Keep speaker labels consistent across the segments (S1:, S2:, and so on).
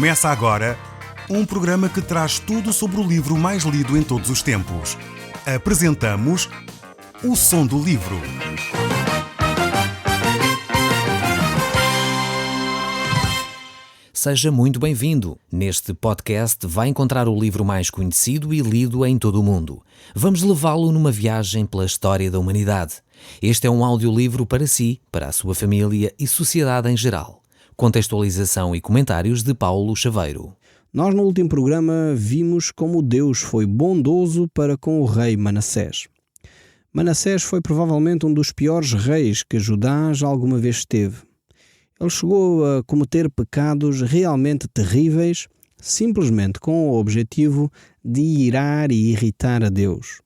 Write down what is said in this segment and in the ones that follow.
S1: Começa agora um programa que traz tudo sobre o livro mais lido em todos os tempos. Apresentamos O Som do Livro.
S2: Seja muito bem-vindo. Neste podcast vai encontrar o livro mais conhecido e lido em todo o mundo. Vamos levá-lo numa viagem pela história da humanidade. Este é um audiolivro para si, para a sua família e sociedade em geral. Contextualização e comentários de Paulo Chaveiro.
S3: Nós no último programa vimos como Deus foi bondoso para com o rei Manassés. Manassés foi provavelmente um dos piores reis que Judá já alguma vez teve. Ele chegou a cometer pecados realmente terríveis, simplesmente com o objetivo de irar e irritar a Deus.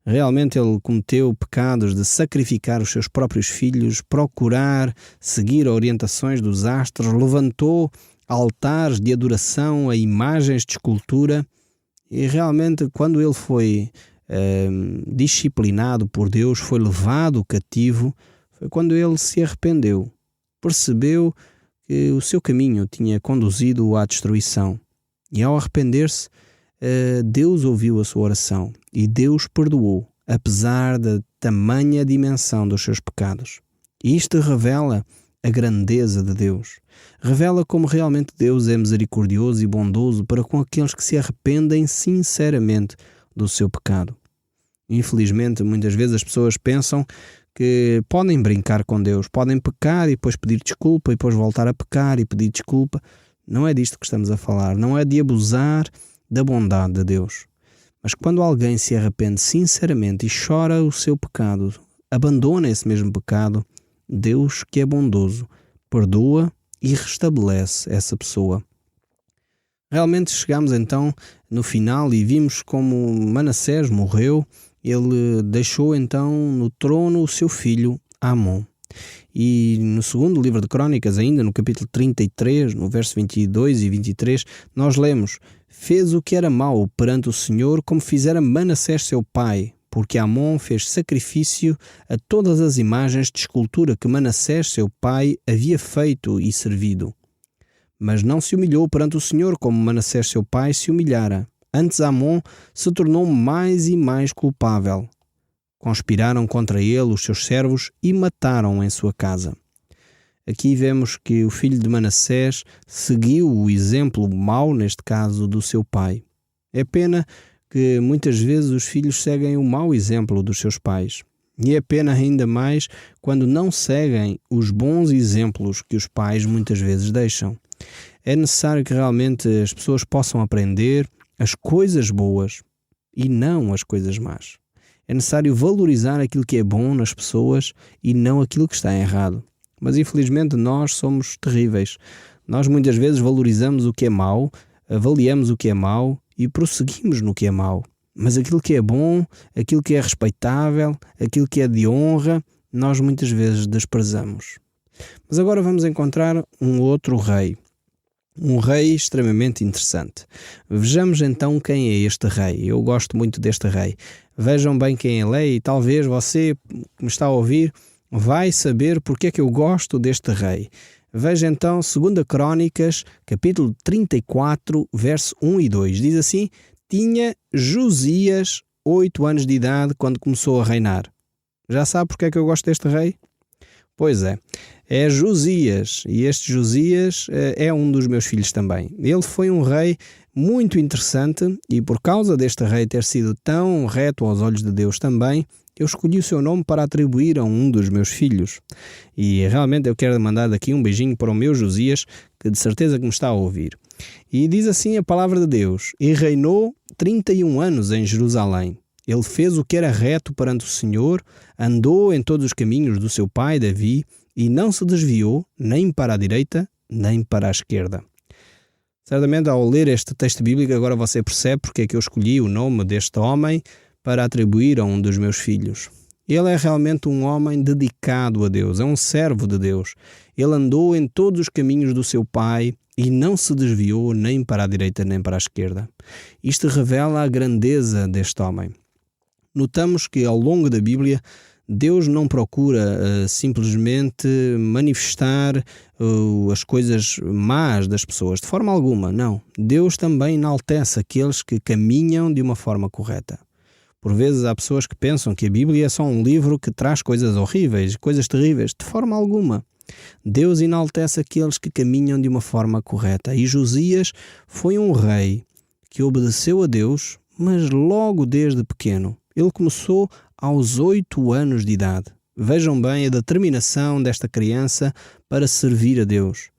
S3: Realmente ele cometeu pecados de sacrificar os seus próprios filhos, procurar seguir orientações dos astros, levantou altares de adoração a imagens de escultura e realmente quando ele foi disciplinado por Deus, foi levado cativo, foi quando ele se arrependeu. Percebeu que o seu caminho tinha conduzido à destruição. E ao arrepender-se, Deus ouviu a sua oração e Deus perdoou, apesar da tamanha dimensão dos seus pecados. E isto revela a grandeza de Deus. Revela como realmente Deus é misericordioso e bondoso para com aqueles que se arrependem sinceramente do seu pecado. Infelizmente, muitas vezes as pessoas pensam que podem brincar com Deus, podem pecar e depois pedir desculpa e depois voltar a pecar e pedir desculpa. Não é disto que estamos a falar, não é de abusar da bondade de Deus. Mas quando alguém se arrepende sinceramente e chora o seu pecado, abandona esse mesmo pecado, Deus, que é bondoso, perdoa e restabelece essa pessoa. Realmente chegamos então no final e vimos como Manassés morreu. Ele deixou então no trono o seu filho Amon. E no segundo livro de Crônicas, ainda no capítulo 33, no verso 22 e 23, nós lemos: fez o que era mau perante o Senhor, como fizera Manassés seu pai, porque Amon fez sacrifício a todas as imagens de escultura que Manassés seu pai havia feito e servido. Mas não se humilhou perante o Senhor como Manassés seu pai se humilhara. Antes Amon se tornou mais e mais culpável. Conspiraram contra ele os seus servos e mataram em sua casa. Aqui vemos que o filho de Manassés seguiu o exemplo mau, neste caso, do seu pai. É pena que muitas vezes os filhos seguem o mau exemplo dos seus pais. E é pena ainda mais quando não seguem os bons exemplos que os pais muitas vezes deixam. É necessário que realmente as pessoas possam aprender as coisas boas e não as coisas más. É necessário valorizar aquilo que é bom nas pessoas e não aquilo que está errado. Mas infelizmente nós somos terríveis. Nós muitas vezes valorizamos o que é mau, avaliamos o que é mau e prosseguimos no que é mau. Mas aquilo que é bom, aquilo que é respeitável, aquilo que é de honra, nós muitas vezes desprezamos. Mas agora vamos encontrar um outro rei. Um rei extremamente interessante. Vejamos então quem é este rei. Eu gosto muito deste rei. Vejam bem quem ele é e talvez você que me está a ouvir vai saber porque é que eu gosto deste rei. Veja então 2 Crônicas, capítulo 34, verso 1 e 2. Diz assim: tinha Josias 8 anos de idade quando começou a reinar. Já sabe porque é que eu gosto deste rei? Pois é Josias, e este Josias é um dos meus filhos também. Ele foi um rei muito interessante e por causa deste rei ter sido tão reto aos olhos de Deus também, eu escolhi o seu nome para atribuir a um dos meus filhos. E realmente eu quero mandar daqui um beijinho para o meu Josias, que de certeza que me está a ouvir. E diz assim a palavra de Deus: e reinou 31 anos em Jerusalém. Ele fez o que era reto perante o Senhor, andou em todos os caminhos do seu pai Davi e não se desviou nem para a direita nem para a esquerda. Certamente ao ler este texto bíblico agora você percebe porque é que eu escolhi o nome deste homem para atribuir a um dos meus filhos. Ele é realmente um homem dedicado a Deus, é um servo de Deus. Ele andou em todos os caminhos do seu pai e não se desviou nem para a direita nem para a esquerda. Isto revela a grandeza deste homem. Notamos que ao longo da Bíblia Deus não procura simplesmente manifestar as coisas más das pessoas, de forma alguma, não. Deus também enaltece aqueles que caminham de uma forma correta. Por vezes há pessoas que pensam que a Bíblia é só um livro que traz coisas horríveis, coisas terríveis, de forma alguma. Deus enaltece aqueles que caminham de uma forma correta. E Josias foi um rei que obedeceu a Deus, mas logo desde pequeno. Ele começou aos 8 anos de idade. Vejam bem a determinação desta criança para servir a Deus.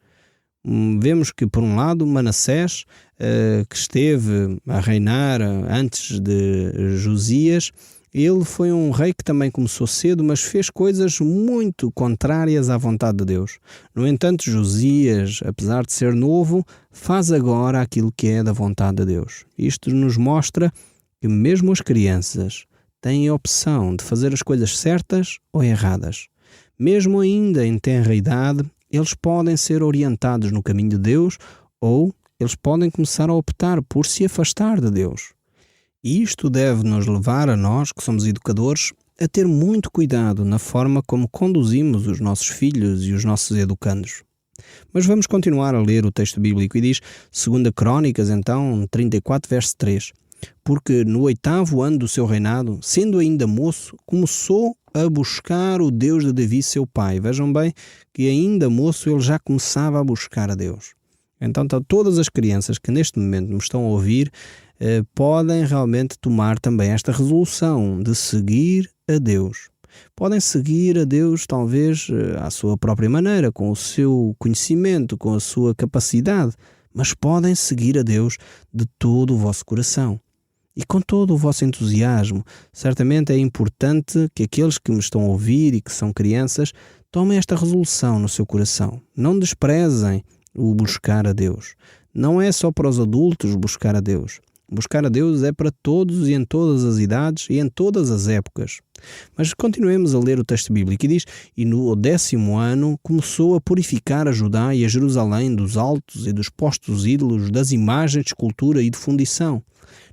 S3: Vemos que, por um lado, Manassés, que esteve a reinar antes de Josias, ele foi um rei que também começou cedo, mas fez coisas muito contrárias à vontade de Deus. No entanto, Josias, apesar de ser novo, faz agora aquilo que é da vontade de Deus. Isto nos mostra que mesmo as crianças têm a opção de fazer as coisas certas ou erradas. Mesmo ainda em tenra idade, eles podem ser orientados no caminho de Deus ou eles podem começar a optar por se afastar de Deus. E isto deve nos levar a nós, que somos educadores, a ter muito cuidado na forma como conduzimos os nossos filhos e os nossos educandos. Mas vamos continuar a ler o texto bíblico e diz, 2 Crônicas, então, 34, verso 3. Porque no 8º ano do seu reinado, sendo ainda moço, começou a buscar o Deus de Davi, seu pai. Vejam bem que ainda moço ele já começava a buscar a Deus. Então todas as crianças que neste momento me estão a ouvir podem realmente tomar também esta resolução de seguir a Deus. Podem seguir a Deus talvez à sua própria maneira, com o seu conhecimento, com a sua capacidade, mas podem seguir a Deus de todo o vosso coração. E com todo o vosso entusiasmo. Certamente é importante que aqueles que me estão a ouvir e que são crianças tomem esta resolução no seu coração. Não desprezem o buscar a Deus. Não é só para os adultos buscar a Deus. Buscar a Deus é para todos e em todas as idades e em todas as épocas. Mas continuemos a ler o texto bíblico e diz, e no 10º ano começou a purificar a Judá e a Jerusalém dos altos e dos postos ídolos, das imagens de escultura e de fundição.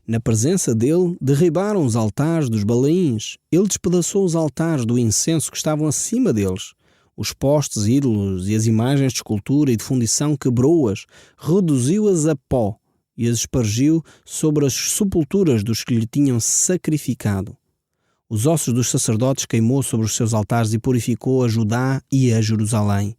S3: Na presença dele, derribaram os altares dos Balaíns. Ele despedaçou os altares do incenso que estavam acima deles. Os postes ídolos e as imagens de escultura e de fundição quebrou-as, reduziu-as a pó e as espargiu sobre as sepulturas dos que lhe tinham sacrificado. Os ossos dos sacerdotes queimou sobre os seus altares e purificou a Judá e a Jerusalém.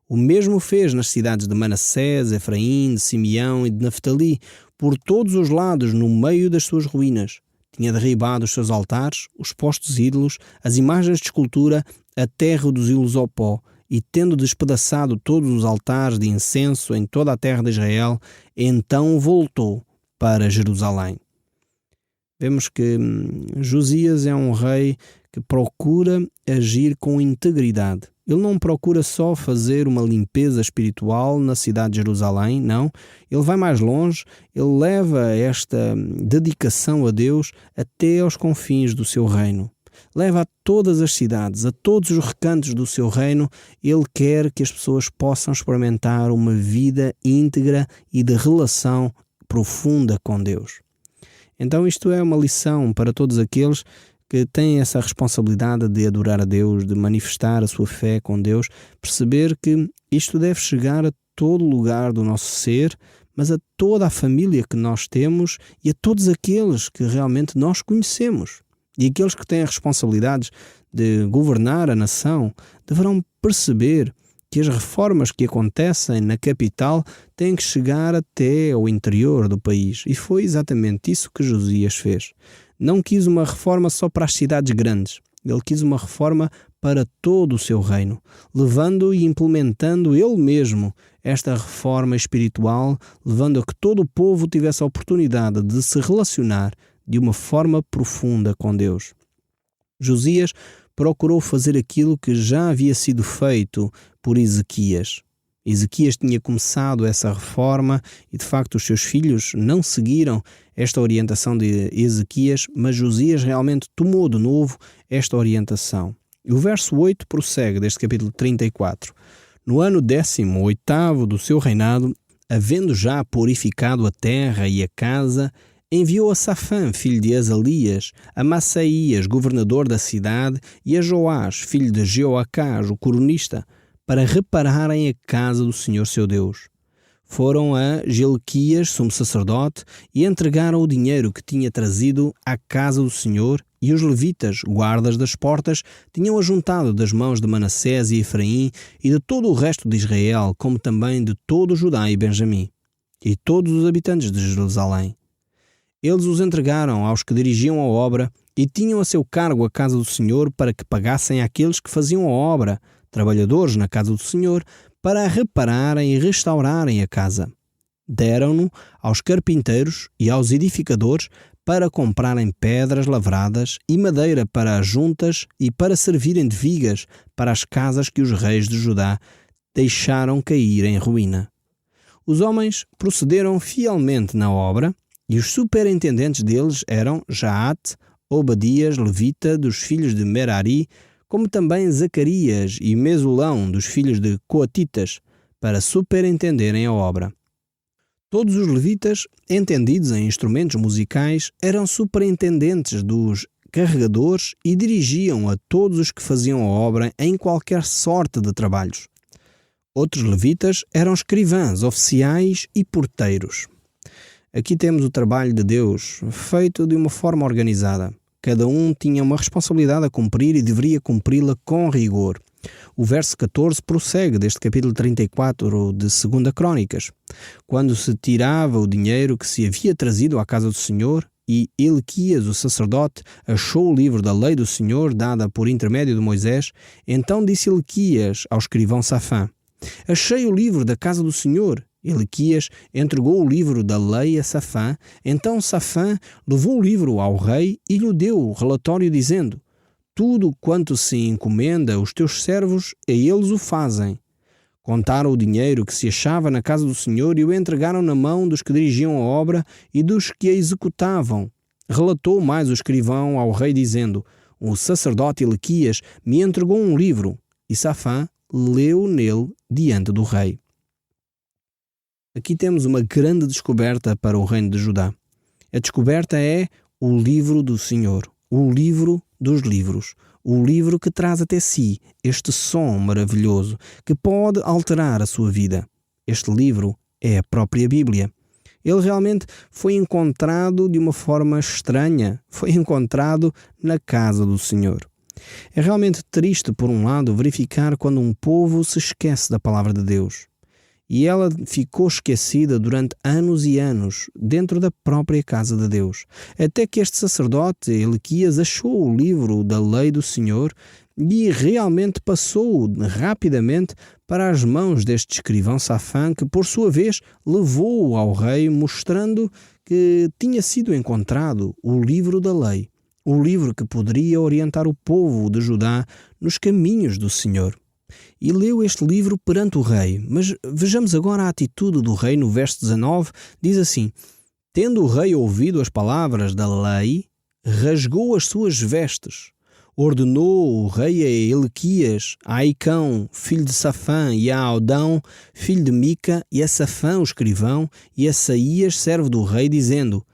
S3: O mesmo fez nas cidades de Manassés, Efraim, de Simeão e de Naftali, por todos os lados, no meio das suas ruínas. Tinha derribado os seus altares, os postos ídolos, as imagens de escultura, até reduzi-los ao pó, e tendo despedaçado todos os altares de incenso em toda a terra de Israel, então voltou para Jerusalém. Vemos que Josias é um rei que procura agir com integridade. Ele não procura só fazer uma limpeza espiritual na cidade de Jerusalém, não. Ele vai mais longe, ele leva esta dedicação a Deus até aos confins do seu reino. Leva a todas as cidades, a todos os recantos do seu reino. Ele quer que as pessoas possam experimentar uma vida íntegra e de relação profunda com Deus. Então isto é uma lição para todos aqueles que têm essa responsabilidade de adorar a Deus, de manifestar a sua fé com Deus, perceber que isto deve chegar a todo lugar do nosso ser, mas a toda a família que nós temos e a todos aqueles que realmente nós conhecemos. E aqueles que têm as responsabilidades de governar a nação deverão perceber que as reformas que acontecem na capital têm que chegar até ao interior do país. E foi exatamente isso que Josias fez. Não quis uma reforma só para as cidades grandes. Ele quis uma reforma para todo o seu reino, levando e implementando ele mesmo esta reforma espiritual, levando a que todo o povo tivesse a oportunidade de se relacionar de uma forma profunda com Deus. Josias procurou fazer aquilo que já havia sido feito por Ezequias. Ezequias tinha começado essa reforma e, de facto, os seus filhos não seguiram esta orientação de Ezequias, mas Josias realmente tomou de novo esta orientação. E o verso 8 prossegue deste capítulo 34. No ano 18º do seu reinado, havendo já purificado a terra e a casa, enviou a Safã, filho de Azalias, a Massaías, governador da cidade, e a Joás, filho de Jeoacás, o coronista, para repararem a casa do Senhor seu Deus. Foram a Gilquias, sumo sacerdote, e entregaram o dinheiro que tinha trazido à casa do Senhor, e os levitas, guardas das portas, tinham ajuntado das mãos de Manassés e Efraim e de todo o resto de Israel, como também de todo Judá e Benjamim, e todos os habitantes de Jerusalém. Eles os entregaram aos que dirigiam a obra e tinham a seu cargo a casa do Senhor para que pagassem àqueles que faziam a obra, trabalhadores na casa do Senhor, para a repararem e restaurarem a casa. Deram-no aos carpinteiros e aos edificadores para comprarem pedras lavradas e madeira para as juntas e para servirem de vigas para as casas que os reis de Judá deixaram cair em ruína. Os homens procederam fielmente na obra, e os superintendentes deles eram Jaate, Obadias, levita, dos filhos de Merari, como também Zacarias e Mesulão, dos filhos de Coatitas, para superintenderem a obra. Todos os levitas, entendidos em instrumentos musicais, eram superintendentes dos carregadores e dirigiam a todos os que faziam a obra em qualquer sorte de trabalhos. Outros levitas eram escrivãs, oficiais e porteiros. Aqui temos o trabalho de Deus, feito de uma forma organizada. Cada um tinha uma responsabilidade a cumprir e deveria cumpri-la com rigor. O verso 14 prossegue deste capítulo 34 de 2 Crônicas, quando se tirava o dinheiro que se havia trazido à casa do Senhor, e Hilquias, o sacerdote, achou o livro da lei do Senhor, dada por intermédio de Moisés. Então disse Hilquias ao escrivão Safã: achei o livro da casa do Senhor. Hilquias entregou o livro da lei a Safã. Então Safã levou o livro ao rei e lhe deu o relatório, dizendo: tudo quanto se encomenda os teus servos, a eles o fazem. Contaram o dinheiro que se achava na casa do Senhor e o entregaram na mão dos que dirigiam a obra e dos que a executavam. Relatou mais o escrivão ao rei, dizendo: o sacerdote Hilquias me entregou um livro. E Safã leu nele diante do rei. Aqui temos uma grande descoberta para o reino de Judá. A descoberta é o livro do Senhor, o livro dos livros, o livro que traz até si este som maravilhoso que pode alterar a sua vida. Este livro é a própria Bíblia. Ele realmente foi encontrado de uma forma estranha, foi encontrado na casa do Senhor. É realmente triste, por um lado, verificar quando um povo se esquece da palavra de Deus. E ela ficou esquecida durante anos e anos dentro da própria casa de Deus. Até que este sacerdote, Hilquias, achou o livro da lei do Senhor e realmente passou rapidamente para as mãos deste escrivão Safã, que por sua vez levou-o ao rei, mostrando que tinha sido encontrado o livro da lei, o livro que poderia orientar o povo de Judá nos caminhos do Senhor. E leu este livro perante o rei. Mas vejamos agora a atitude do rei no verso 19. Diz assim: tendo o rei ouvido as palavras da lei, rasgou as suas vestes. Ordenou o rei a Hilquias, a Aicão, filho de Safã, e a Audão, filho de Mica, e a Safã, o escrivão, e a Saías, servo do rei, dizendo: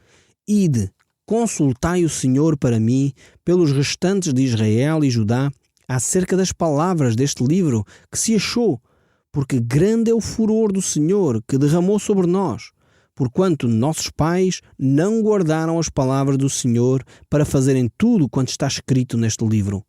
S3: ide, consultai o Senhor para mim, pelos restantes de Israel e Judá, acerca das palavras deste livro que se achou, porque grande é o furor do Senhor que derramou sobre nós, porquanto nossos pais não guardaram as palavras do Senhor para fazerem tudo quanto está escrito neste livro.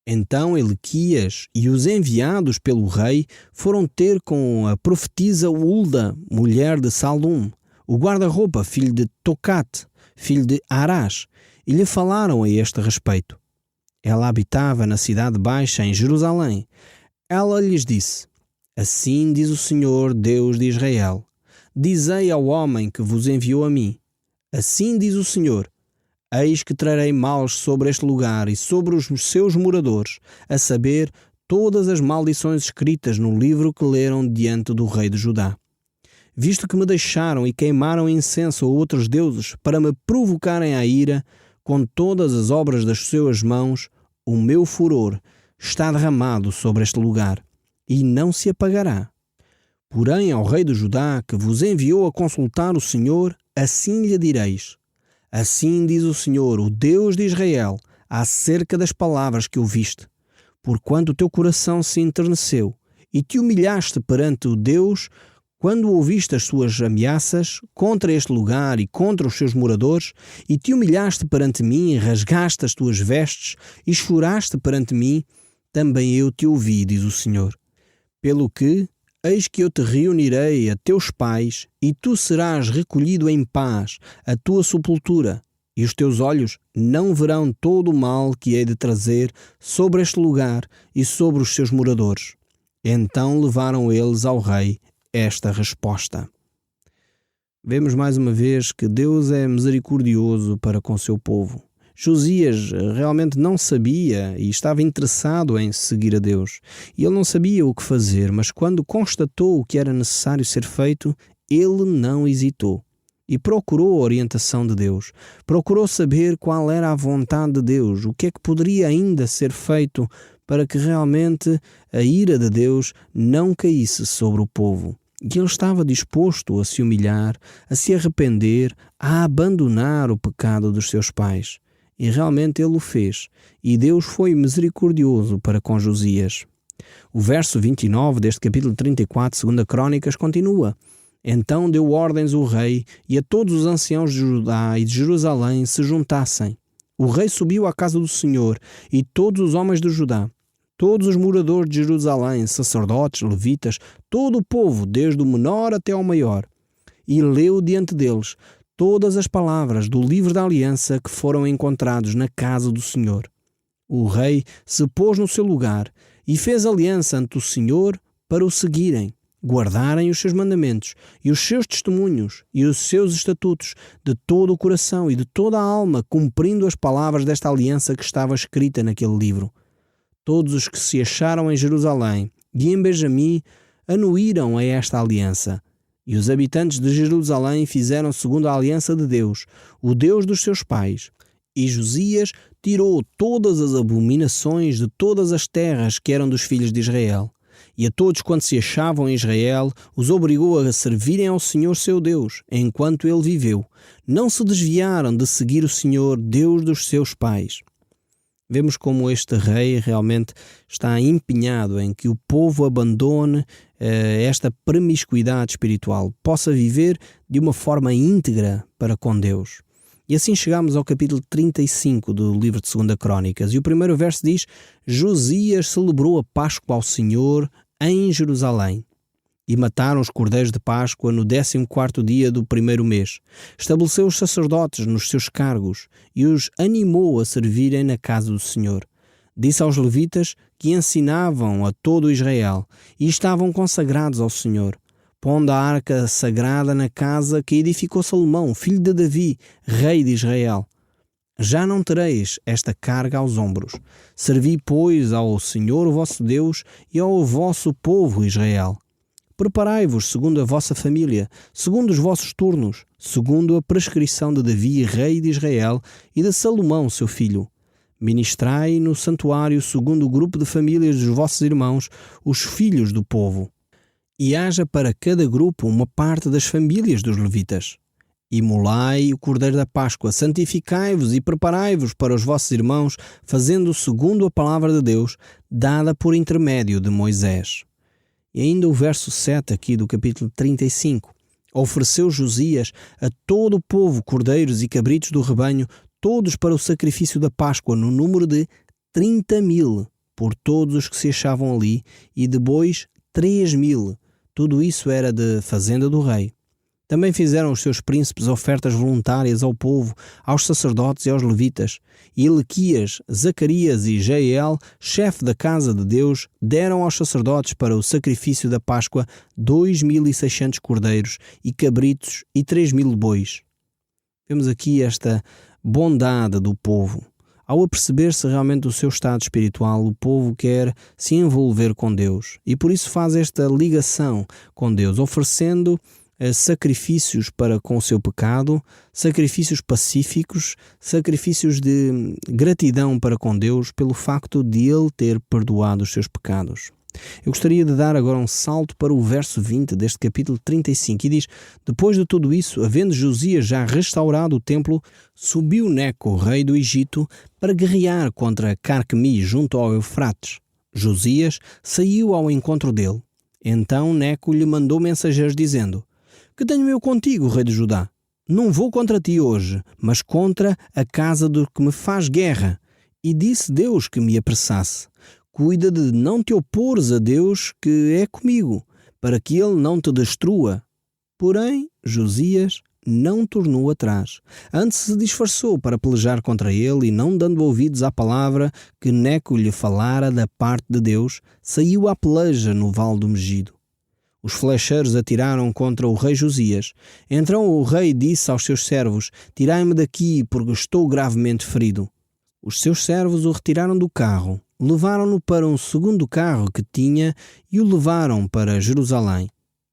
S3: Então Hilquias e os enviados pelo rei foram ter com a profetisa Hulda, mulher de Salum, o guarda-roupa, filho de Tocate, filho de Arás, e lhe falaram a este respeito. Ela habitava na cidade baixa, em Jerusalém. Ela lhes disse: assim diz o Senhor, Deus de Israel: dizei ao homem que vos enviou a mim: assim diz o Senhor, eis que trarei males sobre este lugar e sobre os seus moradores, a saber, todas as maldições escritas no livro que leram diante do rei de Judá. Visto que me deixaram e queimaram incenso a outros deuses para me provocarem à ira, com todas as obras das suas mãos, o meu furor está derramado sobre este lugar, e não se apagará. Porém, ao rei de Judá, que vos enviou a consultar o Senhor, assim lhe direis: Assim diz o Senhor, o Deus de Israel, acerca das palavras que ouviste. Porquanto o teu coração se enterneceu e te humilhaste perante o Deus, quando ouviste as suas ameaças contra este lugar e contra os seus moradores, e te humilhaste perante mim, e rasgaste as tuas vestes, e choraste perante mim, também eu te ouvi, diz o Senhor. Pelo que, eis que eu te reunirei a teus pais, e tu serás recolhido em paz à tua sepultura, e os teus olhos não verão todo o mal que hei de trazer sobre este lugar e sobre os seus moradores. Então levaram eles ao rei esta resposta. Vemos mais uma vez que Deus é misericordioso para com o seu povo. Josias realmente não sabia e estava interessado em seguir a Deus. E ele não sabia o que fazer, mas quando constatou o que era necessário ser feito, ele não hesitou. E procurou a orientação de Deus. Procurou saber qual era a vontade de Deus, o que é que poderia ainda ser feito para que realmente a ira de Deus não caísse sobre o povo. E ele estava disposto a se humilhar, a se arrepender, a abandonar o pecado dos seus pais. E realmente ele o fez. E Deus foi misericordioso para com Josias. O verso 29 deste capítulo 34, 2 Crônicas, continua. Então deu ordens o rei e a todos os anciãos de Judá e de Jerusalém se juntassem. O rei subiu à casa do Senhor e todos os homens de Judá, todos os moradores de Jerusalém, sacerdotes, levitas, todo o povo, desde o menor até ao maior, e leu diante deles todas as palavras do livro da aliança que foram encontrados na casa do Senhor. O rei se pôs no seu lugar e fez aliança ante o Senhor para o seguirem, guardarem os seus mandamentos e os seus testemunhos e os seus estatutos de todo o coração e de toda a alma, cumprindo as palavras desta aliança que estava escrita naquele livro. Todos os que se acharam em Jerusalém e em Benjamim anuíram a esta aliança. E os habitantes de Jerusalém fizeram segundo a aliança de Deus, o Deus dos seus pais. E Josias tirou todas as abominações de todas as terras que eram dos filhos de Israel. E a todos quantos se achavam em Israel, os obrigou a servirem ao Senhor seu Deus, enquanto ele viveu. Não se desviaram de seguir o Senhor, Deus dos seus pais. Vemos como este rei realmente está empenhado em que o povo abandone esta promiscuidade espiritual, possa viver de uma forma íntegra para com Deus. E assim chegamos ao capítulo 35 do livro de 2 Crônicas. E o primeiro verso diz: Josias celebrou a Páscoa ao Senhor em Jerusalém. E mataram os cordeiros de Páscoa no 14º dia do primeiro mês. Estabeleceu os sacerdotes nos seus cargos e os animou a servirem na casa do Senhor. Disse aos levitas que ensinavam a todo Israel e estavam consagrados ao Senhor, pondo a arca sagrada na casa que edificou Salomão, filho de Davi, rei de Israel. Já não tereis esta carga aos ombros. Servi, pois, ao Senhor, o vosso Deus, e ao vosso povo Israel. Preparai-vos segundo a vossa família, segundo os vossos turnos, segundo a prescrição de Davi, rei de Israel, e de Salomão, seu filho. Ministrai no santuário segundo o grupo de famílias dos vossos irmãos, os filhos do povo. E haja para cada grupo uma parte das famílias dos levitas. Imolai o cordeiro da Páscoa, santificai-vos e preparai-vos para os vossos irmãos, fazendo segundo a palavra de Deus, dada por intermédio de Moisés. E ainda o verso 7 aqui do capítulo 35. Ofereceu Josias a todo o povo cordeiros e cabritos do rebanho, todos para o sacrifício da Páscoa, no número de 30.000, por todos os que se achavam ali, e de bois 3.000. Tudo isso era de fazenda do rei. Também fizeram os seus príncipes ofertas voluntárias ao povo, aos sacerdotes e aos levitas. E Elequias, Zacarias e Jeiel, chefe da casa de Deus, deram aos sacerdotes para o sacrifício da Páscoa 2.600 cordeiros e cabritos e 3.000 bois. Vemos aqui esta bondade do povo. Ao aperceber-se realmente do seu estado espiritual, o povo quer se envolver com Deus e por isso faz esta ligação com Deus, oferecendo sacrifícios para com o seu pecado, sacrifícios pacíficos, sacrifícios de gratidão para com Deus pelo facto de Ele ter perdoado os seus pecados. Eu gostaria de dar agora um salto para o verso 20 deste capítulo 35 e diz: depois de tudo isso, havendo Josias já restaurado o templo, subiu Neco, rei do Egito, para guerrear contra Carquemi junto ao Eufrates. Josias saiu ao encontro dele. Então Neco lhe mandou mensageiros dizendo: que tenho eu contigo, rei de Judá? Não vou contra ti hoje, mas contra a casa do que me faz guerra. E disse Deus que me apressasse. Cuida de não te opores a Deus que é comigo, para que ele não te destrua. Porém, Josias não tornou atrás. Antes se disfarçou para pelejar contra ele e, não dando ouvidos à palavra que Neco lhe falara da parte de Deus, saiu à peleja no vale do Megido. Os flecheiros atiraram contra o rei Josias. Então o rei disse aos seus servos: tirai-me daqui, porque estou gravemente ferido. Os seus servos o retiraram do carro, levaram-no para um segundo carro que tinha e o levaram para Jerusalém.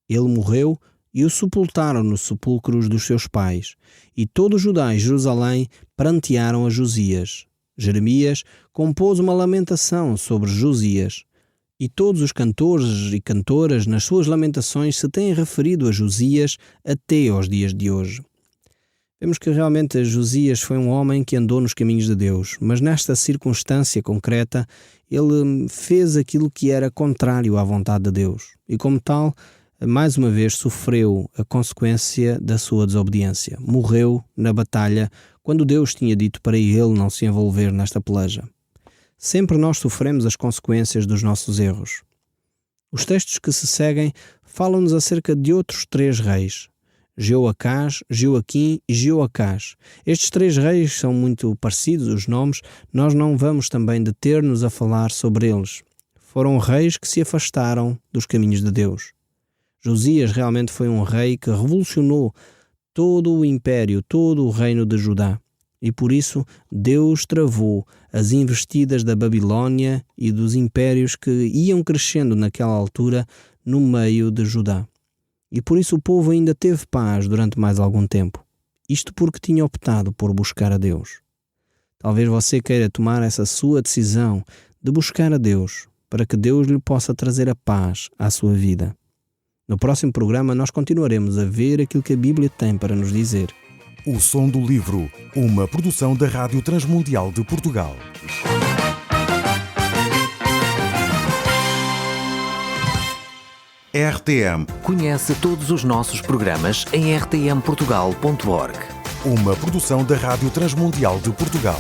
S3: Ele morreu e o sepultaram nos sepulcros dos seus pais. E todo Judá e Jerusalém prantearam a Josias. Jeremias compôs uma lamentação sobre Josias. E todos os cantores e cantoras nas suas lamentações se têm referido a Josias até aos dias de hoje. Vemos que realmente Josias foi um homem que andou nos caminhos de Deus, mas nesta circunstância concreta ele fez aquilo que era contrário à vontade de Deus e, como tal, mais uma vez sofreu a consequência da sua desobediência. Morreu na batalha quando Deus tinha dito para ele não se envolver nesta peleja. Sempre nós sofremos as consequências dos nossos erros. Os textos que se seguem falam-nos acerca de outros 3 reis: Jeoacás, Joaquim e Jeoacás. Estes 3 reis são muito parecidos, os nomes, nós não vamos também deter-nos a falar sobre eles. Foram reis que se afastaram dos caminhos de Deus. Josias realmente foi um rei que revolucionou todo o império, todo o reino de Judá. E por isso Deus travou as investidas da Babilônia e dos impérios que iam crescendo naquela altura no meio de Judá. E por isso o povo ainda teve paz durante mais algum tempo. Isto porque tinha optado por buscar a Deus. Talvez você queira tomar essa sua decisão de buscar a Deus, para que Deus lhe possa trazer a paz à sua vida. No próximo programa nós continuaremos a ver aquilo que a Bíblia tem para nos dizer.
S1: O Som do Livro, uma produção da Rádio Transmundial de Portugal. RTM.
S2: Conhece todos os nossos programas em rtmportugal.org.
S1: Uma produção da Rádio Transmundial de Portugal.